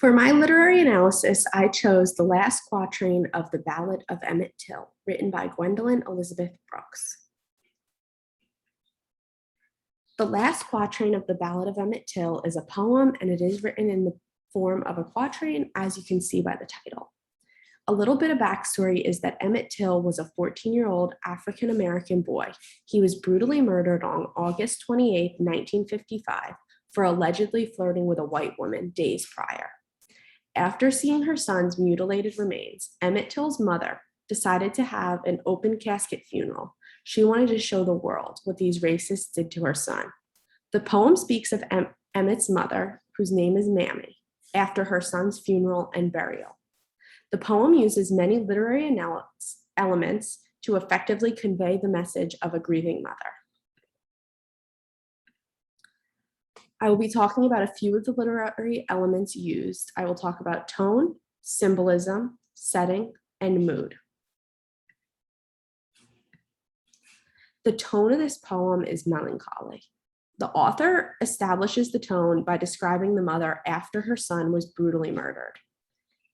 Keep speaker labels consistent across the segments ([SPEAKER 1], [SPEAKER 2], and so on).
[SPEAKER 1] For my literary analysis, I chose the last quatrain of the Ballad of Emmett Till, written by Gwendolyn Elizabeth Brooks. The last quatrain of the Ballad of Emmett Till is a poem, and it is written in the form of a quatrain, as you can see by the title. A little bit of backstory is that Emmett Till was a 14-year-old African-American boy. He was brutally murdered on August 28, 1955, for allegedly flirting with a white woman days prior. After seeing her son's mutilated remains, Emmett Till's mother decided to have an open casket funeral. She wanted to show the world what these racists did to her son. The poem speaks of Emmett's mother, whose name is Mammy, after her son's funeral and burial. The poem uses many literary elements to effectively convey the message of a grieving mother. I will be talking about a few of the literary elements used. I will talk about tone, symbolism, setting, and mood. The tone of this poem is melancholy. The author establishes the tone by describing the mother after her son was brutally murdered.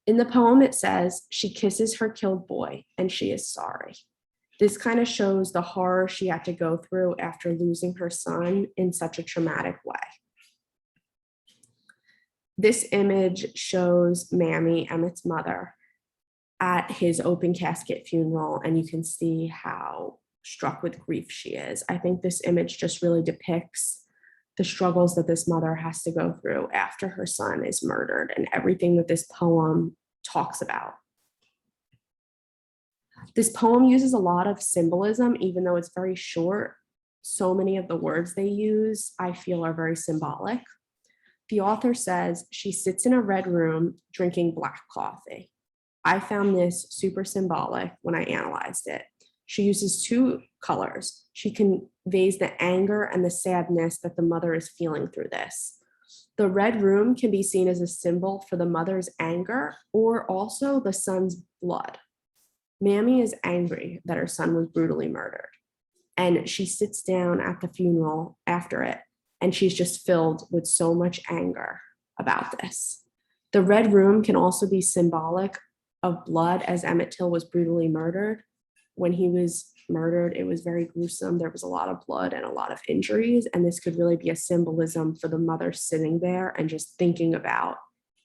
[SPEAKER 1] In the poem, it says, she kisses her killed boy and she is sorry. This kind of shows the horror she had to go through after losing her son in such a traumatic way. This image shows Mammy, Emmett's mother, at his open casket funeral, and you can see how struck with grief she is. I think this image just really depicts the struggles that this mother has to go through after her son is murdered and everything that this poem talks about. This poem uses a lot of symbolism, even though it's very short. So many of the words they use, I feel, are very symbolic. The author says, she sits in a red room drinking black coffee. I found this super symbolic when I analyzed it. She uses two colors. She conveys the anger and the sadness that the mother is feeling through this. The red room can be seen as a symbol for the mother's anger or also the son's blood. Mammy is angry that her son was brutally murdered, and she sits down at the funeral after it, and she's just filled with so much anger about this. The red room can also be symbolic of blood, as Emmett Till was brutally murdered. When he was murdered, it was very gruesome. There was a lot of blood and a lot of injuries, and this could really be a symbolism for the mother sitting there and just thinking about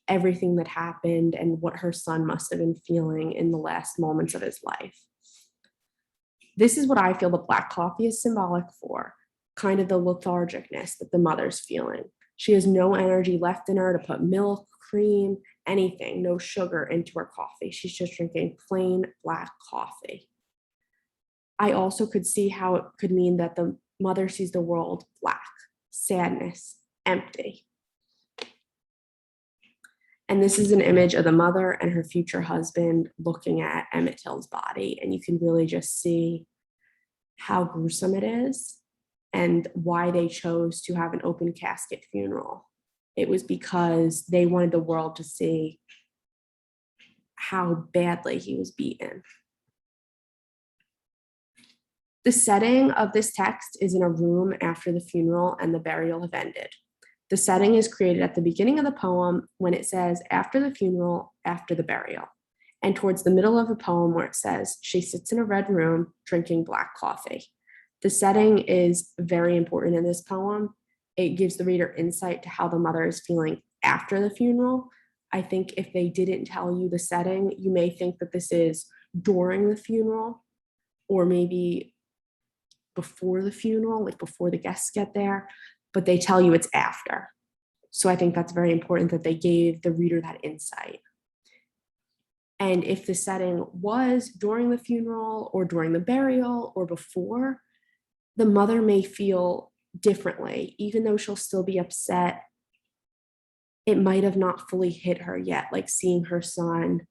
[SPEAKER 1] everything that happened and what her son must have been feeling in the last moments of his life. This is what I feel the black coffee is symbolic for, kind of the lethargicness that the mother's feeling. She has no energy left in her to put milk, cream, anything, no sugar into her coffee. She's just drinking plain black coffee. I also could see how it could mean that the mother sees the world black, sadness, empty. And this is an image of the mother and her future husband looking at Emmett Till's body, and you can really just see how gruesome it is and why they chose to have an open casket funeral. It was because they wanted the world to see how badly he was beaten. The setting of this text is in a room after the funeral and the burial have ended. The setting is created at the beginning of the poem when it says, after the funeral, after the burial, and towards the middle of the poem where it says, she sits in a red room drinking black coffee. The setting is very important in this poem. It gives the reader insight to how the mother is feeling after the funeral. I think if they didn't tell you the setting, you may think that this is during the funeral or maybe before the funeral, like before the guests get there, but they tell you it's after. So I think that's very important that they gave the reader that insight. And if the setting was during the funeral or during the burial or before, the mother may feel differently, even though she'll still be upset. It might have not fully hit her yet, like seeing her son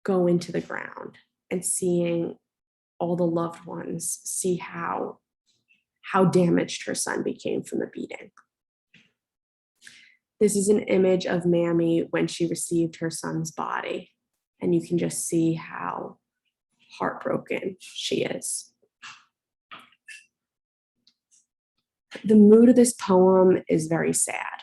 [SPEAKER 1] go into the ground and seeing all the loved ones see how damaged her son became from the beating. This is an image of Mammy when she received her son's body, and you can just see how heartbroken she is. The mood of this poem is very sad,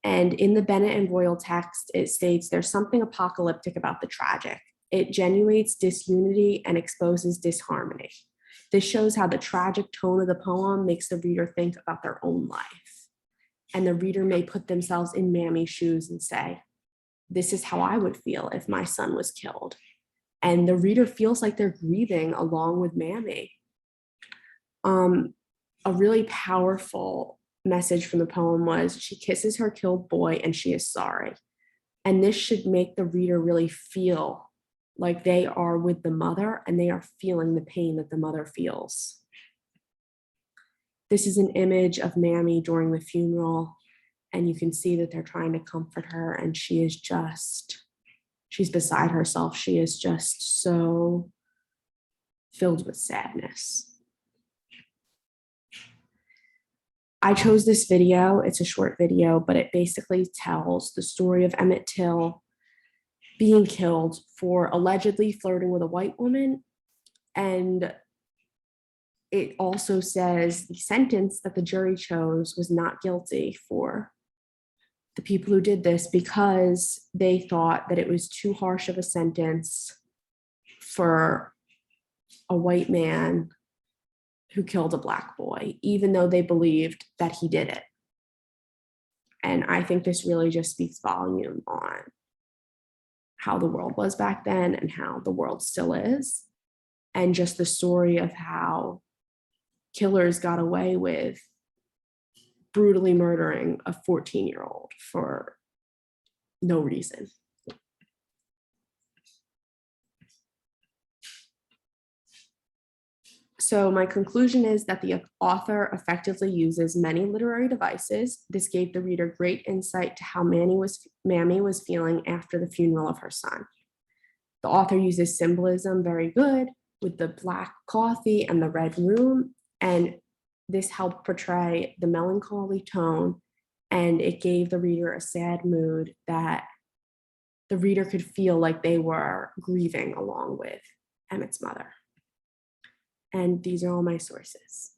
[SPEAKER 1] And in the Bennett and Royal text, it states there's something apocalyptic about the tragic. It genuates disunity and exposes disharmony. This shows how the tragic tone of the poem makes the reader think about their own life. And the reader may put themselves in Mammy's shoes and say, this is how I would feel if my son was killed. And the reader feels like they're grieving along with Mammy. A really powerful message from the poem was she kisses her killed boy and she is sorry. And this should make the reader really feel like they are with the mother and they are feeling the pain that the mother feels. This is an image of Mammy during the funeral, and you can see that they're trying to comfort her, and she is just, she's beside herself. She is just so filled with sadness. I chose this video. It's a short video, but it basically tells the story of Emmett Till being killed for allegedly flirting with a white woman. And it also says the sentence that the jury chose was not guilty for the people who did this because they thought that it was too harsh of a sentence for a white man who killed a black boy, even though they believed that he did it. And I think this really just speaks volume on how the world was back then and how the world still is. And just the story of how killers got away with brutally murdering a 14-year-old for no reason. So my conclusion is that the author effectively uses many literary devices. This gave the reader great insight to how Mammy was feeling after the funeral of her son. The author uses symbolism very good with the black coffee and the red room, and this helped portray the melancholy tone, and it gave the reader a sad mood that the reader could feel like they were grieving along with Emmett's mother. And these are all my sources.